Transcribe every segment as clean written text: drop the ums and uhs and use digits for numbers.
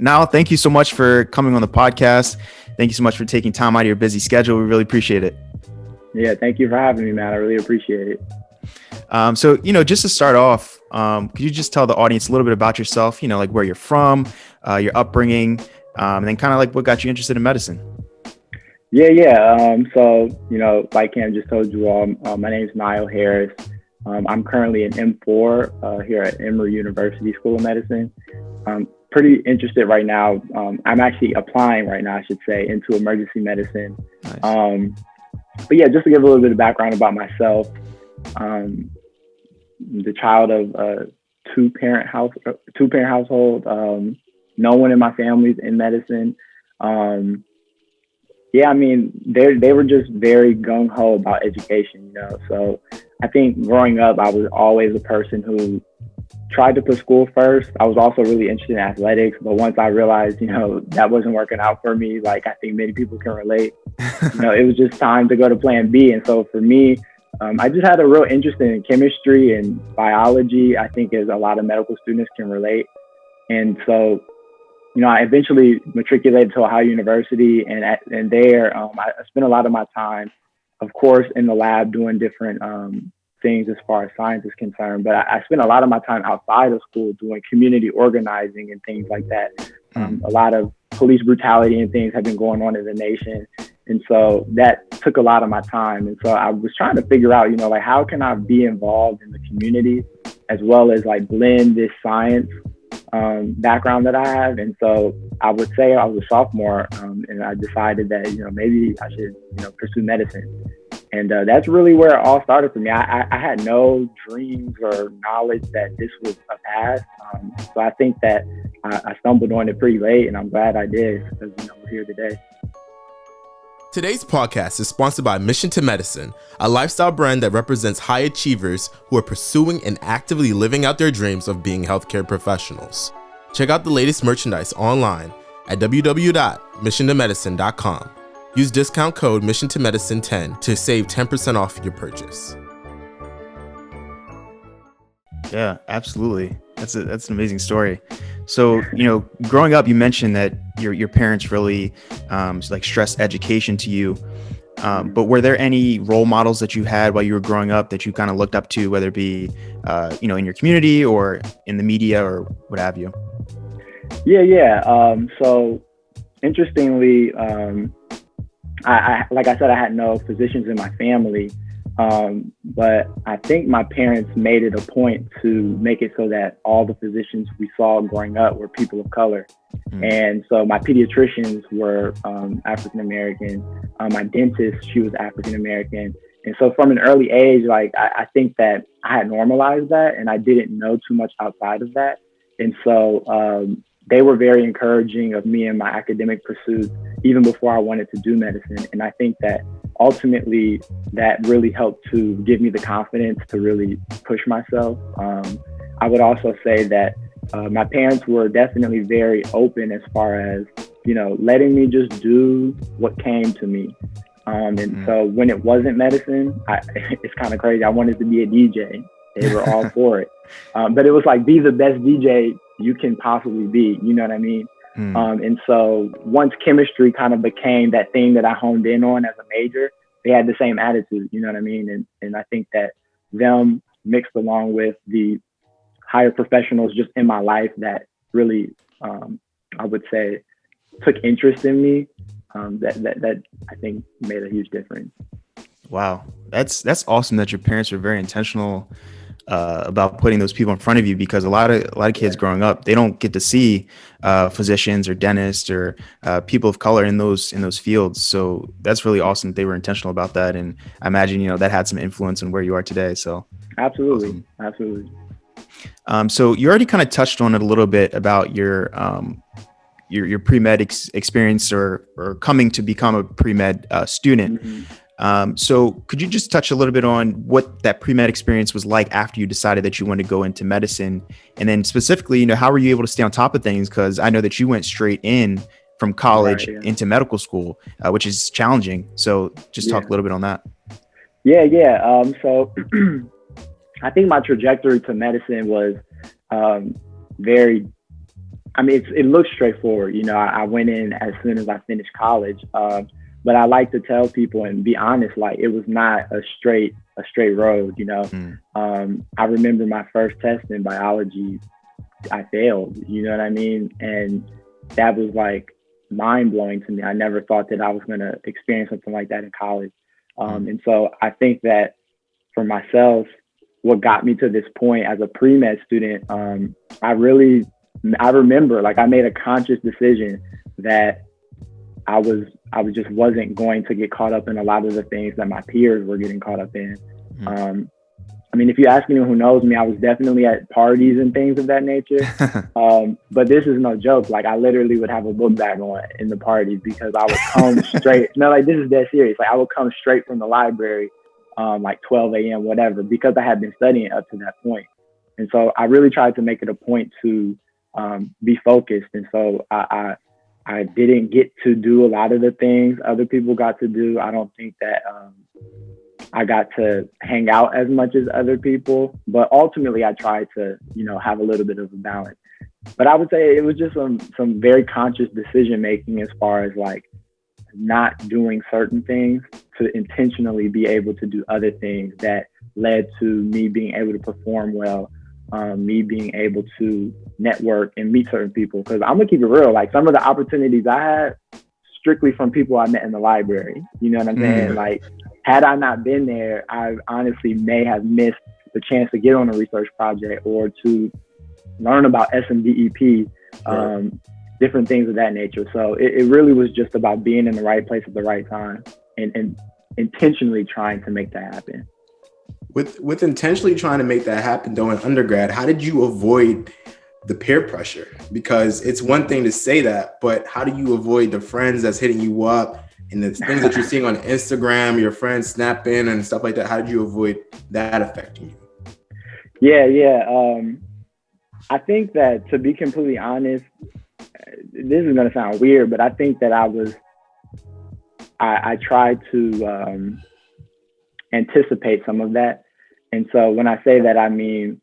Nile, thank you so much for coming on the podcast. Thank you so much for taking time out of your busy schedule. We really appreciate it. Yeah, thank you for having me, man. I really appreciate it. So, just to start off, could you just tell the audience a little bit about yourself, like where you're from, your upbringing, and then kind of like what got you interested in medicine? Yeah. So, like Cam just told you all, my name is Nile Harris. I'm currently in M4 here at Emory University School of Medicine. I'm pretty interested right now. I'm actually applying right now, I should say, into emergency medicine. Nice. But yeah, just to give a little bit of background about myself, the child of a two-parent household. No one in my family is in medicine. I mean, they were just very gung-ho about education, So I think growing up, I was always a person who tried to put school first. I was also really interested in athletics, but once I realized, that wasn't working out for me, like I think many people can relate, it was just time to go to plan B. And so for me, I just had a real interest in chemistry and biology, I think, as a lot of medical students can relate. And so, I eventually matriculated to Ohio University, and there I spent a lot of my time, of course, in the lab doing different things as far as science is concerned. But I spent a lot of my time outside of school doing community organizing and things like that. A lot of police brutality and things have been going on in the nation. And so that took a lot of my time. And so I was trying to figure out, like, how can I be involved in the community as well as like blend this science background that I have. And so I would say I was a sophomore, and I decided that, maybe I should, pursue medicine. And that's really where it all started for me. I had no dreams or knowledge that this was a path. So I think that I stumbled on it pretty late, and I'm glad I did, because, we're here today. Today's podcast is sponsored by Mission to Medicine, a lifestyle brand that represents high achievers who are pursuing and actively living out their dreams of being healthcare professionals. Check out the latest merchandise online at www.missiontomedicine.com. Use discount code MissionToMedicine10 to save 10% off your purchase. Yeah, absolutely. That's an amazing story. So, growing up, you mentioned that your parents really like stressed education to you. But were there any role models that you had while you were growing up that you kind of looked up to, whether it be, in your community or in the media or what have you? Yeah. So interestingly, I like I said, I had no physicians in my family. But I think my parents made it a point to make it so that all the physicians we saw growing up were people of color. And so my pediatricians were African-American. My dentist, she was African-American. And so from an early age, like I think that I had normalized that, and I didn't know too much outside of that. And so they were very encouraging of me and my academic pursuits, even before I wanted to do medicine. And I think that ultimately that really helped to give me the confidence to really push myself. I would also say that my parents were definitely very open as far as, letting me just do what came to me. So when it wasn't medicine, it's kind of crazy. I wanted to be a DJ. They were all for it. But it was like, be the best DJ you can possibly be. You know what I mean? And so once chemistry kind of became that thing that I honed in on as a major, they had the same attitude, you know what I mean? And I think that them mixed along with the higher professionals just in my life that really, I would say, took interest in me, that I think made a huge difference. Wow. That's awesome that your parents were very intentional about putting those people in front of you, because a lot of kids growing up, they don't get to see physicians or dentists or people of color in those fields. So that's really awesome that they were intentional about that. And I imagine, that had some influence on where you are today. So absolutely. Awesome. Absolutely. So you already kind of touched on it a little bit about your pre-med experience or coming to become a pre-med student. So could you just touch a little bit on what that pre-med experience was like after you decided that you wanted to go into medicine? And then specifically, how were you able to stay on top of things? Because I know that you went straight in from college into medical school, which is challenging. So just talk a little bit on that. So I think my trajectory to medicine was very I mean, it looks straightforward. You know, I went in as soon as I finished college. But I like to tell people and be honest, like it was not a straight road, you know. I remember my first test in biology, I failed, you know what I mean? And that was like mind blowing to me. I never thought that I was going to experience something like that in college. And so I think that for myself, what got me to this point as a pre-med student, I remember like I made a conscious decision that I just wasn't going to get caught up in a lot of the things that my peers were getting caught up in. I mean, if you ask anyone who knows me, I was definitely at parties and things of that nature. But this is no joke. Like I literally would have a book bag on in the parties because I would come straight. No, like this is dead serious. Like I would come straight from the library, like 12 a.m., whatever, because I had been studying up to that point. And so I really tried to make it a point to be focused. And so I didn't get to do a lot of the things other people got to do. I don't think that I got to hang out as much as other people, but ultimately I tried to, you know, have a little bit of a balance. But I would say it was just some very conscious decision making as far as like not doing certain things to intentionally be able to do other things that led to me being able to perform well, me being able to network and meet certain people. Because I'm gonna keep it real, like some of the opportunities I had strictly from people I met in the library. You know what I'm saying? Like had I not been there, I honestly may have missed the chance to get on a research project or to learn about SMDEP, different things of that nature. So it really was just about being in the right place at the right time and intentionally trying to make that happen. With intentionally trying to make that happen though in undergrad, how did you avoid the peer pressure? Because it's one thing to say that, but how do you avoid the friends that's hitting you up and the things that you're seeing on Instagram, your friends snapping and stuff like that? How did you avoid that affecting you? Yeah. I think that, to be completely honest, this is going to sound weird, but I think that I tried to anticipate some of that. And so when I say that, I mean,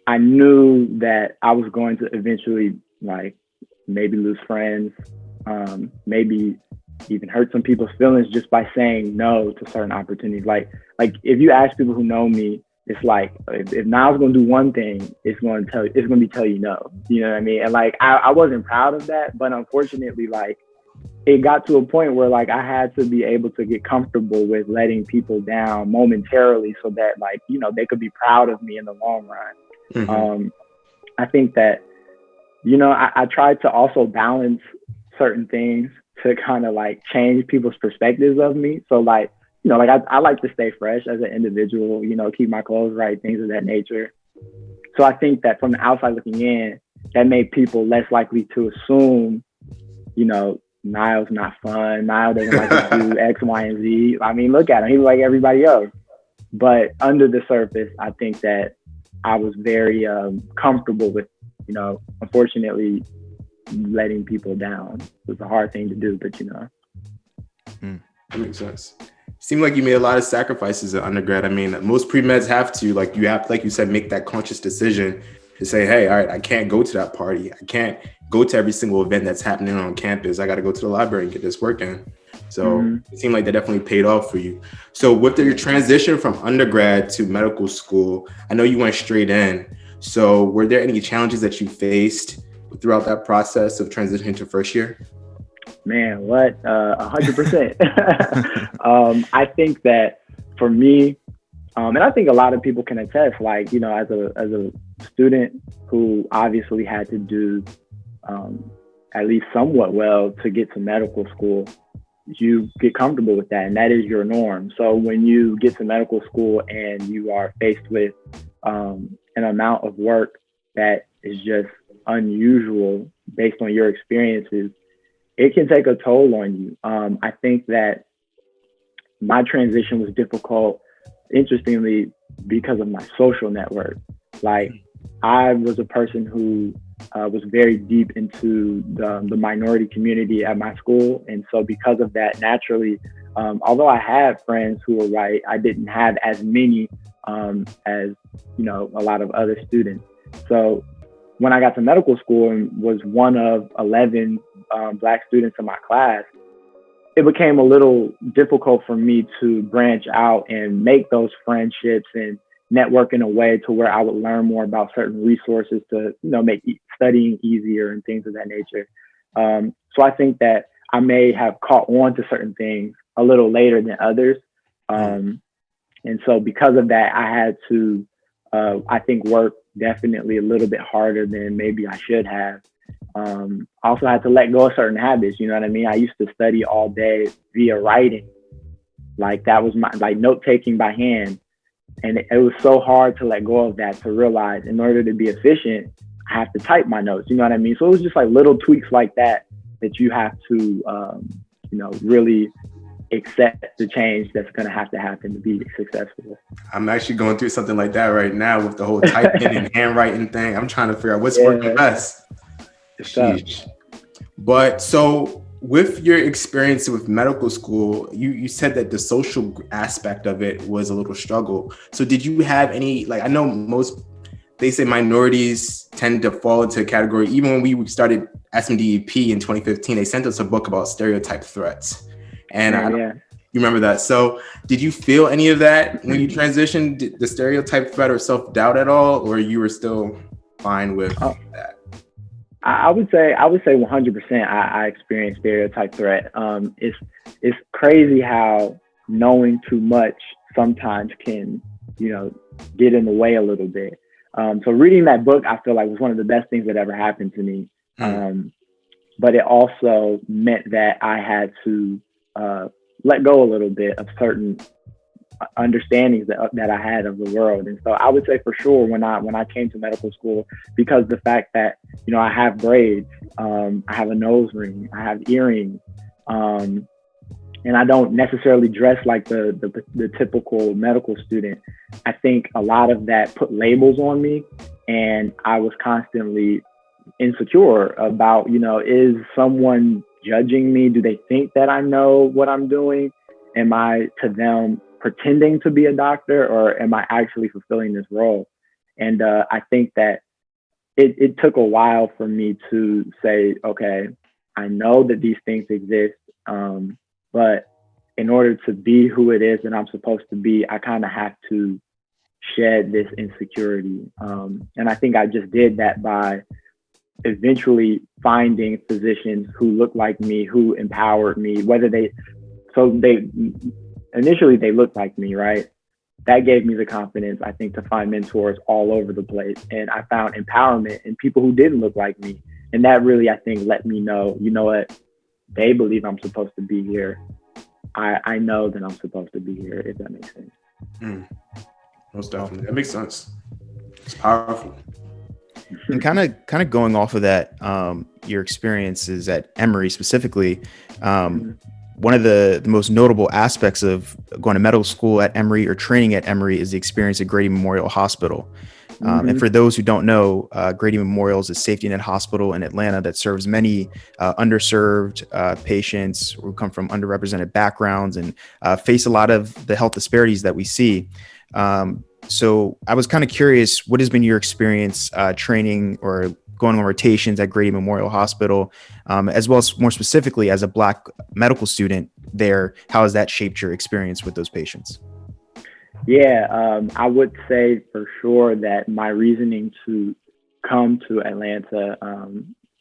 I knew that I was going to eventually like maybe lose friends, maybe even hurt some people's feelings just by saying no to certain opportunities. Like if you ask people who know me, it's like if Nile's gonna do one thing, it's gonna be tell you no. You know what I mean? And like I wasn't proud of that, but unfortunately, like it got to a point where like I had to be able to get comfortable with letting people down momentarily so that like, you know, they could be proud of me in the long run. I think that, you know, I tried to also balance certain things to kind of like change people's perspectives of me. So like, you know, like I like to stay fresh as an individual, you know, keep my clothes right, things of that nature. So I think that from the outside looking in, that made people less likely to assume, you know, Nile's not fun. Nile doesn't like to do X, Y, and Z. I mean, look at him. He's like everybody else. But under the surface, I think that I was very comfortable with, you know, unfortunately, letting people down. It was a hard thing to do, but, you know. That makes sense. Seemed like you made a lot of sacrifices at undergrad. I mean, most pre-meds have to, like you said, make that conscious decision to say, hey, all right, I can't go to that party. I can't go to every single event that's happening on campus. I got to go to the library and get this work in. So it seemed like that definitely paid off for you. So with your transition from undergrad to medical school, I know you went straight in. So were there any challenges that you faced throughout that process of transitioning to first year? Man, what? 100%. I think that for me, and I think a lot of people can attest, like, you know, as a student who obviously had to do at least somewhat well to get to medical school, you get comfortable with that, and that is your norm. So when you get to medical school and you are faced with an amount of work that is just unusual based on your experiences, it can take a toll on you. I think that my transition was difficult, interestingly, because of my social network. Like, I was a person who was very deep into the minority community at my school. And so because of that, naturally, although I had friends who were white, I didn't have as many as, you know, a lot of other students. So when I got to medical school and was one of 11 Black students in my class, it became a little difficult for me to branch out and make those friendships and network in a way to where I would learn more about certain resources to, make studying easier and things of that nature. So I think that I may have caught on to certain things a little later than others. And so because of that, I had to, I think, work definitely a little bit harder than maybe I should have. I also had to let go of certain habits. You know what I mean? I used to study all day via writing. Like that was my note taking by hand. And it was so hard to let go of that, to realize in order to be efficient, I have to type my notes. You know what I mean? So it was just like little tweaks like that you have to, really accept the change that's going to happen to be successful. I'm actually going through something like that right now with the whole typing and handwriting thing. I'm trying to figure out what's working best. Sheesh. But so with your experience with medical school, you said that the social aspect of it was a little struggle. So did you have any, I know they say minorities tend to fall into a category. Even when we started SMDEP in 2015, they sent us a book about stereotype threats. And you remember that. So did you feel any of that when you transitioned? Did the stereotype threat or self-doubt at all, or you were still fine with that? I would say 100% I experienced stereotype threat. It's crazy how knowing too much sometimes can, get in the way a little bit. So reading that book, I feel like was one of the best things that ever happened to me. But it also meant that I had to let go a little bit of certain understandings that I had of the world. And so I would say for sure when I came to medical school, because the fact that, I have braids, I have a nose ring, I have earrings, and I don't necessarily dress like the typical medical student. I think a lot of that put labels on me, and I was constantly insecure about, is someone judging me? Do they think that I know what I'm doing? Am I to them pretending to be a doctor, or am I actually fulfilling this role? And I think that it took a while for me to say, okay, I know that these things exist, but in order to be who it is that I'm supposed to be, I kind of have to shed this insecurity. And I think I just did that by eventually finding physicians who looked like me, who empowered me, initially they looked like me, right? That gave me the confidence, I think, to find mentors all over the place. And I found empowerment in people who didn't look like me. And that really, I think, let me know, you know what, they believe I'm supposed to be here. I know that I'm supposed to be here, if that makes sense. Most definitely. That makes sense. It's powerful. And kind of going off of that, your experiences at Emory specifically, one of the most notable aspects of going to medical school at Emory or training at Emory is the experience at Grady Memorial Hospital. And for those who don't know, Grady Memorial is a safety net hospital in Atlanta that serves many underserved patients who come from underrepresented backgrounds and face a lot of the health disparities that we see. So I was kind of curious, what has been your experience training or going on rotations at Grady Memorial Hospital, as well as more specifically as a Black medical student there? How has that shaped your experience with those patients? Yeah, I would say for sure that my reasoning to come to Atlanta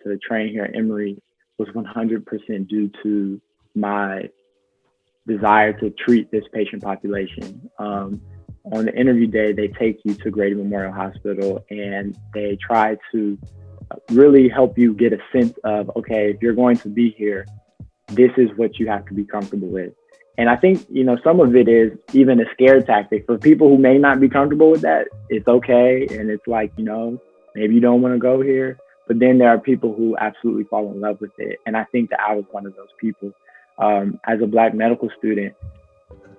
to train here at Emory was 100% due to my desire to treat this patient population. On the interview day, they take you to Grady Memorial Hospital and they try to really help you get a sense of, okay, if you're going to be here, this is what you have to be comfortable with. And I think, some of it is even a scare tactic for people who may not be comfortable with that. It's okay. And it's like, maybe you don't want to go here. But then there are people who absolutely fall in love with it. And I think that I was one of those people. As a Black medical student,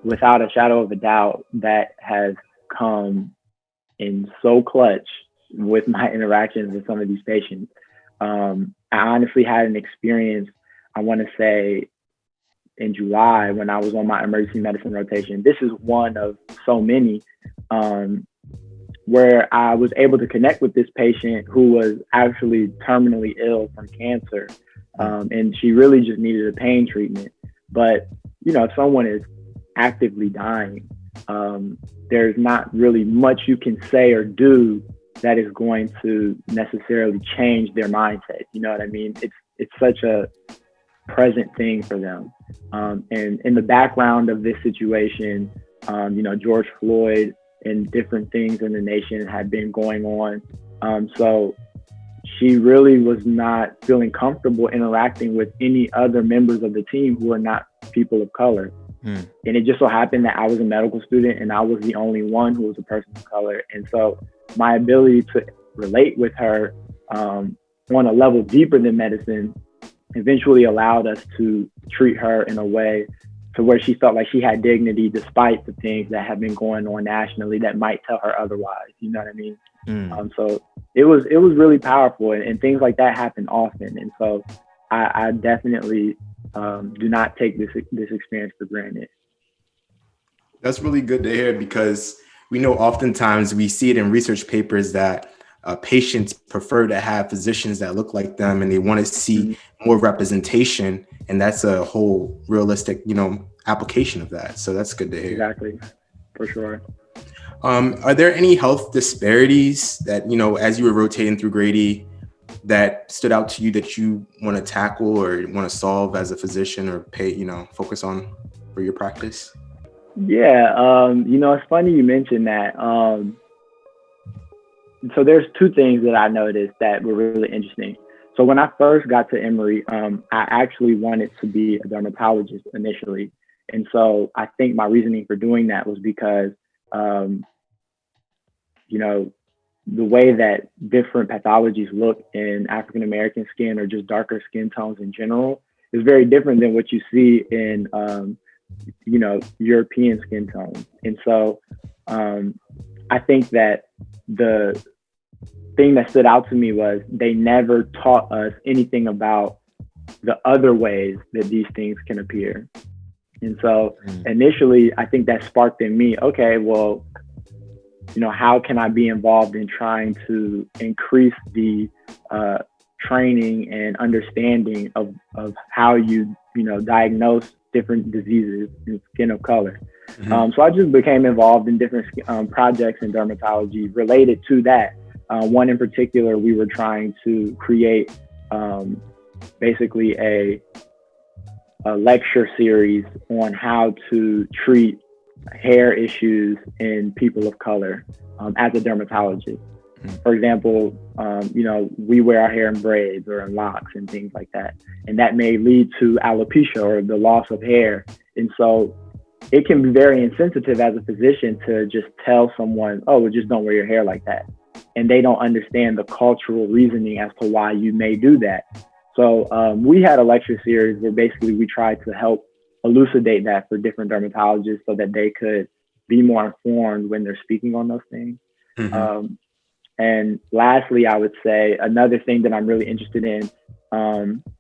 without a shadow of a doubt, that has come in so clutch with my interactions with some of these patients. I honestly had an experience, I want to say, in July when I was on my emergency medicine rotation. This is one of so many where I was able to connect with this patient who was actually terminally ill from cancer. And she really just needed a pain treatment. But, you know, if someone is actively dying, there's not really much you can say or do that is going to necessarily change their mindset. You know what I mean? It's such a present thing for them. And in the background of this situation, you know, George Floyd and different things in the nation had been going on. So she really was not feeling comfortable interacting with any other members of the team who are not people of color. And it just so happened that I was a medical student and I was the only one who was a person of color. And so my ability to relate with her on a level deeper than medicine eventually allowed us to treat her in a way to where she felt like she had dignity despite the things that have been going on nationally that might tell her otherwise. You know what I mean? So it was really powerful, and things like that happen often. And so I definitely do not take this experience for granted. That's really good to hear, because we know oftentimes we see it in research papers that patients prefer to have physicians that look like them, and they want to see more representation. And that's a whole realistic, you know, application of that. So that's good to hear. Exactly, for sure. Are there any health disparities that, you know, as you were rotating through Grady, that stood out to you that you want to tackle or want to solve as a physician or focus on for your practice? Yeah, you know, it's funny you mentioned that. So there's two things that I noticed that were really interesting. So when I first got to Emory, I actually wanted to be a dermatologist initially. And so I think my reasoning for doing that was because, you know, the way that different pathologies look in African-American skin or just darker skin tones in general is very different than what you see in, you know, European skin tones. And so I think that the thing that stood out to me was they never taught us anything about the other ways that these things can appear. And so initially, I think that sparked in me, okay, well, you know, how can I be involved in trying to increase the training and understanding of how you know, diagnose different diseases in skin of color. So I just became involved in different projects in dermatology related to that. One in particular, we were trying to create basically a lecture series on how to treat hair issues in people of color as a dermatologist. For example, you know, we wear our hair in braids or in locks and things like that. And that may lead to alopecia or the loss of hair. And so it can be very insensitive as a physician to just tell someone, oh, well, just don't wear your hair like that. And they don't understand the cultural reasoning as to why you may do that. So we had a lecture series where basically we tried to help elucidate that for different dermatologists so that they could be more informed when they're speaking on those things. And lastly, I would say another thing that I'm really interested in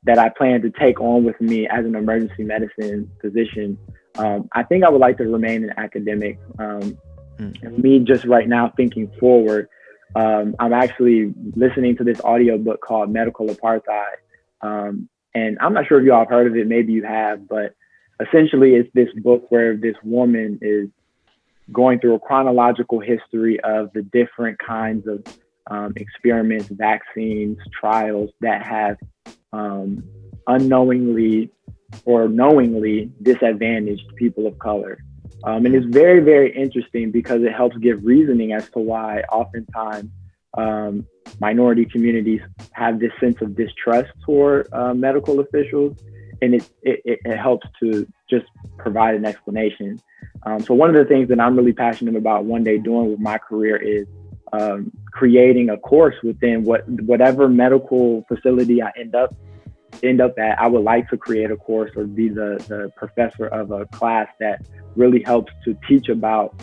that I plan to take on with me as an emergency medicine physician. I think I would like to remain an academic. Me just right now thinking forward, I'm actually listening to this audiobook called Medical Apartheid. And I'm not sure if you all have heard of it, maybe you have, but essentially it's this book where this woman is going through a chronological history of the different kinds of experiments, vaccines, trials that have unknowingly or knowingly disadvantaged people of color. And it's very, very interesting because it helps give reasoning as to why oftentimes minority communities have this sense of distrust toward medical officials. And it helps to just provide an explanation. So one of the things that I'm really passionate about one day doing with my career is creating a course within whatever medical facility I end up at. I would like to create a course or be the professor of a class that really helps to teach about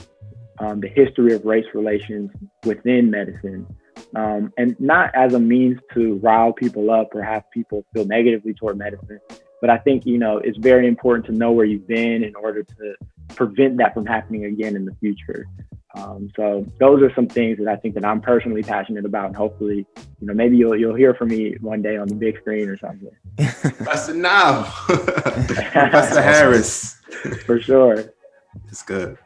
the history of race relations within medicine. And not as a means to rile people up or have people feel negatively toward medicine. But I think, you know, it's very important to know where you've been in order to prevent that from happening again in the future. So those are some things that I think that I'm personally passionate about, and hopefully, maybe you'll hear from me one day on the big screen or something. Professor Nile, Professor Harris, for sure. It's good.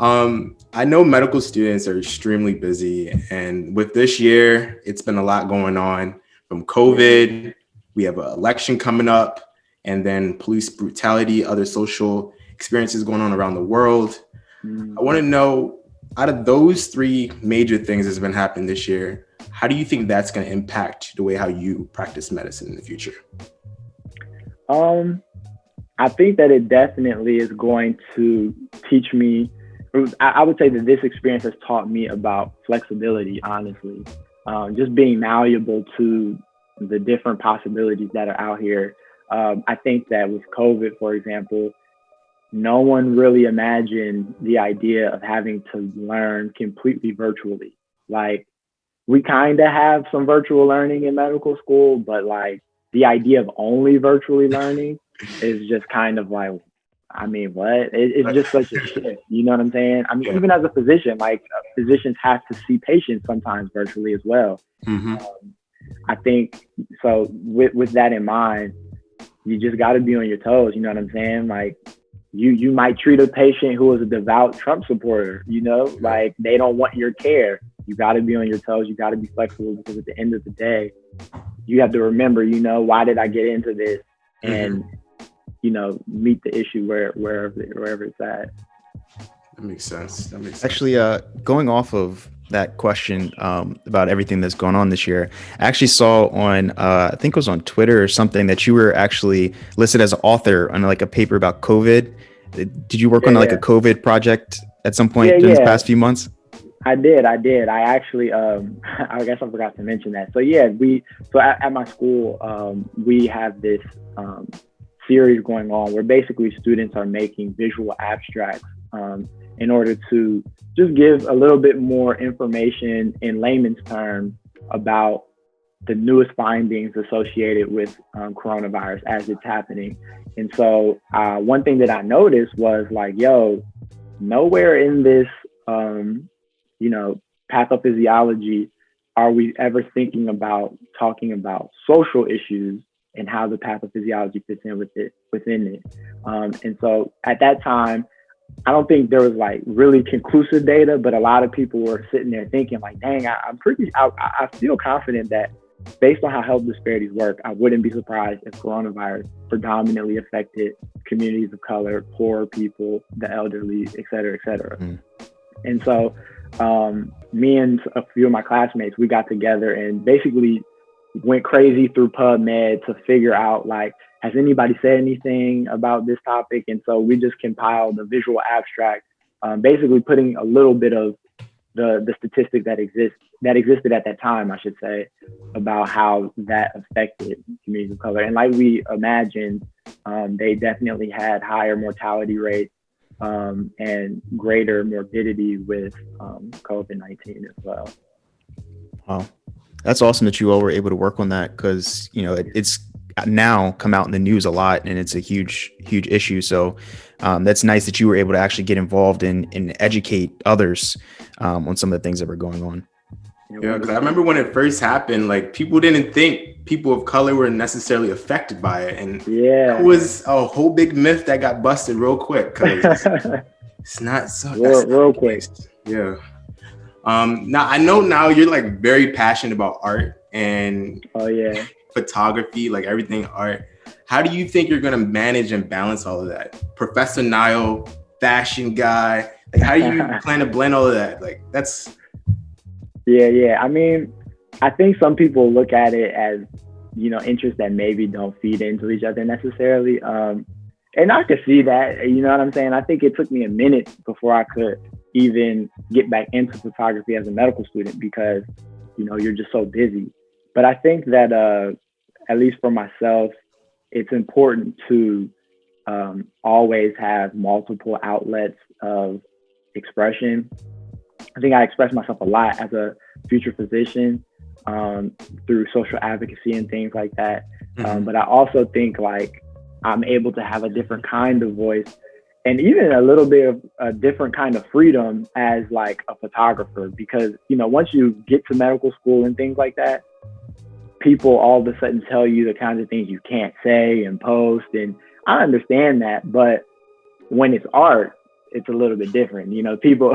I know medical students are extremely busy, and with this year, it's been a lot going on. From COVID, we have an election coming up, and then police brutality, other social experiences going on around the world. I want to know, out of those three major things that's been happening this year, how do you think that's going to impact the way how you practice medicine in the future? I think that it definitely is going to teach me. I would say that this experience has taught me about flexibility, honestly. Just being malleable to the different possibilities that are out here. I think that with COVID, for example, no one really imagined the idea of having to learn completely virtually. Like, we kind of have some virtual learning in medical school, but like the idea of only virtually learning is just kind of like, I mean, what? It's just such a shift. You know what I'm saying? I mean, even as a physician, like physicians have to see patients sometimes virtually as well. I think so. With that in mind, you just got to be on your toes. You know what I'm saying? Like, you might treat a patient who is a devout Trump supporter. Like they don't want your care. You got to be on your toes. You got to be flexible, because at the end of the day, you have to remember, why did I get into this? And meet the issue wherever it's at. That makes sense. Actually, going off of that question about everything that's going on this year, I actually saw on, I think it was on Twitter or something, that you were actually listed as an author on like a paper about COVID. Did you work on like a COVID project at some point during the past few months? I did. I actually, I guess I forgot to mention that. So at my school, we have this series going on where basically students are making visual abstracts in order to just give a little bit more information in layman's terms about the newest findings associated with coronavirus as it's happening. And so one thing that I noticed was like, nowhere in this, pathophysiology are we ever thinking about talking about social issues and how the pathophysiology fits in within it. And so at that time, I don't think there was like really conclusive data, but a lot of people were sitting there thinking like, dang, I feel confident that based on how health disparities work, I wouldn't be surprised if coronavirus predominantly affected communities of color, poor people, the elderly, et cetera, et cetera. And so me and a few of my classmates, we got together and basically went crazy through PubMed to figure out like, has anybody said anything about this topic? And so we just compiled a visual abstract, basically putting a little bit of the statistic that existed at that time, I should say, about how that affected communities of color. And like we imagined, they definitely had higher mortality rates and greater morbidity with COVID-19 as well. Wow. That's awesome that you all were able to work on that, because, it's now come out in the news a lot and it's a huge issue. So that's nice that you were able to actually get involved and educate others on some of the things that were going on. Yeah, because I remember when it first happened, like people didn't think people of color were necessarily affected by it. And it was a whole big myth that got busted real quick, because it's not so real quick. Yeah. Now I know now you're like very passionate about art and photography, like everything art. How do you think you're going to manage and balance all of that? Professor Nile, fashion guy, like how do you plan to blend all of that? Like that's... Yeah. I mean, I think some people look at it as, interests that maybe don't feed into each other necessarily. And I could see that, you know what I'm saying? I think it took me a minute before I could even get back into photography as a medical student, because, you're just so busy. But I think that, at least for myself, it's important to always have multiple outlets of expression. I think I express myself a lot as a future physician through social advocacy and things like that. But I also think like I'm able to have a different kind of voice and even a little bit of a different kind of freedom as like a photographer, because, you know, once you get to medical school and things like that, people all of a sudden tell you the kinds of things you can't say and post. And I understand that, but when it's art, it's a little bit different. You know, people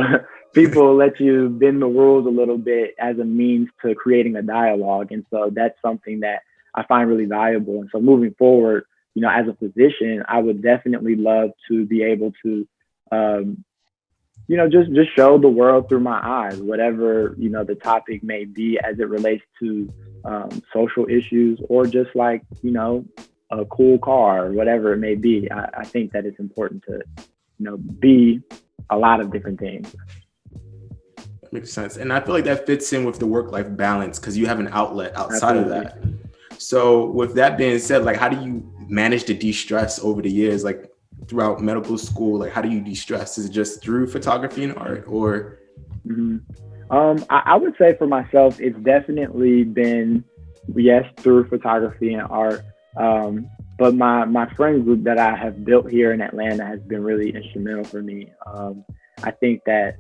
let you bend the rules a little bit as a means to creating a dialogue. And so that's something that I find really valuable. And so moving forward, you know, as a physician, I would definitely love to be able to, you know, just show the world through my eyes, whatever, you know, the topic may be as it relates to social issues, or just like, you know, a cool car or whatever it may be. I think that it's important to, you know, be a lot of different things. That makes sense. And I feel like that fits in with the work-life balance, because you have an outlet outside Absolutely. of that. So with that being said, like, how do you manage to de-stress over the years, like throughout medical school? Like, how do you de-stress? Is it just through photography and art, or? Mm-hmm. I would say for myself, it's definitely been, yes, through photography and art. But my friend group that I have built here in Atlanta has been really instrumental for me. I think that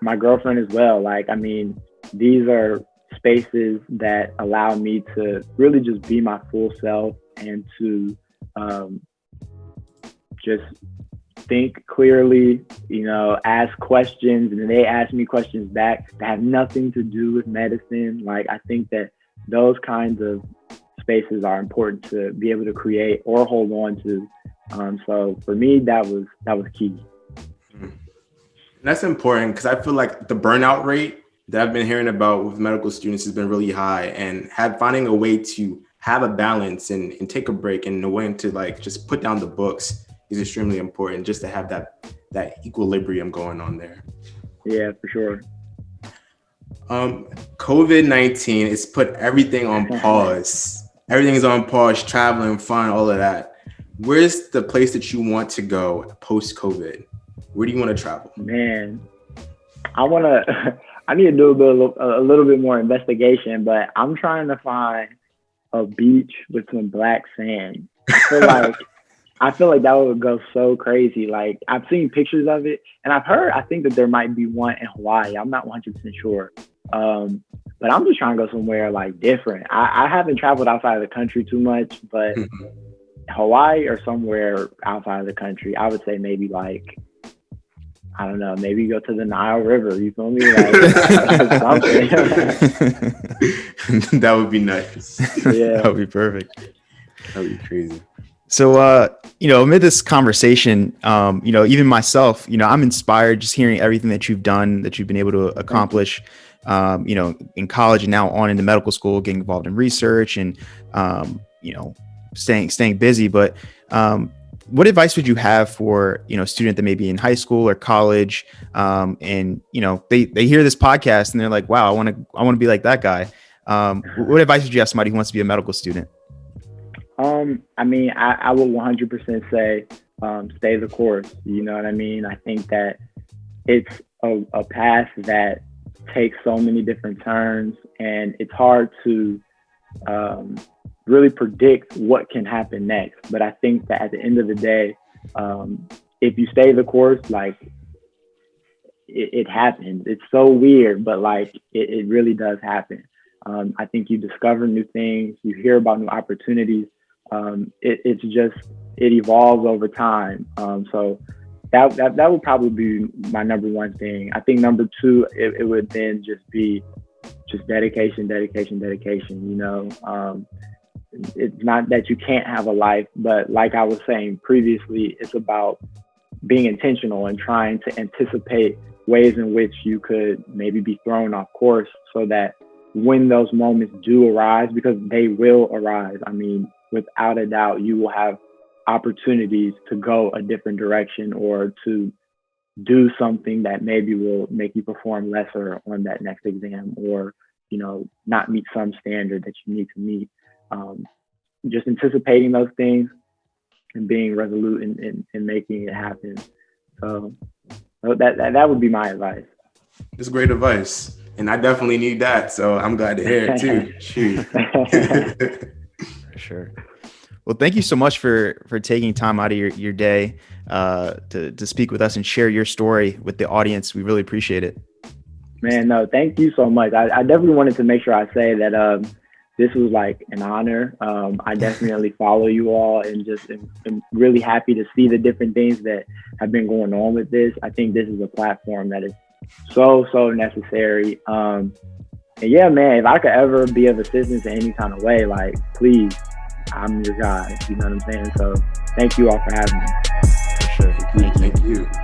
my girlfriend as well. Like, I mean, these are spaces that allow me to really just be my full self and to just think clearly, you know, ask questions, and then they ask me questions back that have nothing to do with medicine. Like, I think that those kinds of spaces are important to be able to create or hold on to. So for me, that was key. That's important, because I feel like the burnout rate that I've been hearing about with medical students has been really high, and finding a way to have a balance and take a break and a way to like just put down the books is extremely important, just to have that equilibrium going on there. Yeah, for sure. COVID-19 has put everything on pause. Everything is on pause, traveling, fun, all of that. Where's the place that you want to go post-COVID? Where do you want to travel? Man, I need to do a little bit more investigation, but I'm trying to find a beach with some black sand. I feel like that would go so crazy. Like, I've seen pictures of it, and I think that there might be one in Hawaii. I'm not 100% sure. But I'm just trying to go somewhere like different. I haven't traveled outside of the country too much, but Hawaii or somewhere outside of the country, I would say maybe like, I don't know, maybe go to the Nile River. You feel me? Like, something. That would be nice. Yeah. That would be perfect. That would be crazy. So, you know, amid this conversation, you know, even myself, you know, I'm inspired just hearing everything that you've done, that you've been able to accomplish, you know, in college and now on into medical school, getting involved in research and, you know, staying busy. But what advice would you have for, you know, a student that may be in high school or college, and, you know, they hear this podcast and they're like, wow, I want to be like that guy. What advice would you have somebody who wants to be a medical student? I mean, I would 100% say, stay the course. You know what I mean? I think that it's a path that takes so many different turns, and it's hard to really predict what can happen next. But I think that at the end of the day, if you stay the course, like, it happens. It's so weird, but like, it really does happen. I think you discover new things, you hear about new opportunities. It evolves over time. So that would probably be my number one thing. I think number two, it would then just be just dedication. You know, it's not that you can't have a life, but like I was saying previously, it's about being intentional and trying to anticipate ways in which you could maybe be thrown off course, so that when those moments do arise, because they will arise, I mean, without a doubt, you will have opportunities to go a different direction or to do something that maybe will make you perform lesser on that next exam, or, you know, not meet some standard that you need to meet. Just anticipating those things and being resolute in making it happen. So that would be my advice. It's great advice, and I definitely need that. So I'm glad to hear it too. Shoot. For sure. Well, thank you so much for taking time out of your day to speak with us and share your story with the audience. We really appreciate it. Man, no, thank you so much. I definitely wanted to make sure I say that this was like an honor. I definitely follow you all and just am really happy to see the different things that have been going on with this. I think this is a platform that is so necessary. And yeah, man, if I could ever be of assistance in any kind of way, like, please, I'm your guy. You know what I'm saying? So thank you all for having me. For sure. Thank you. Thank you.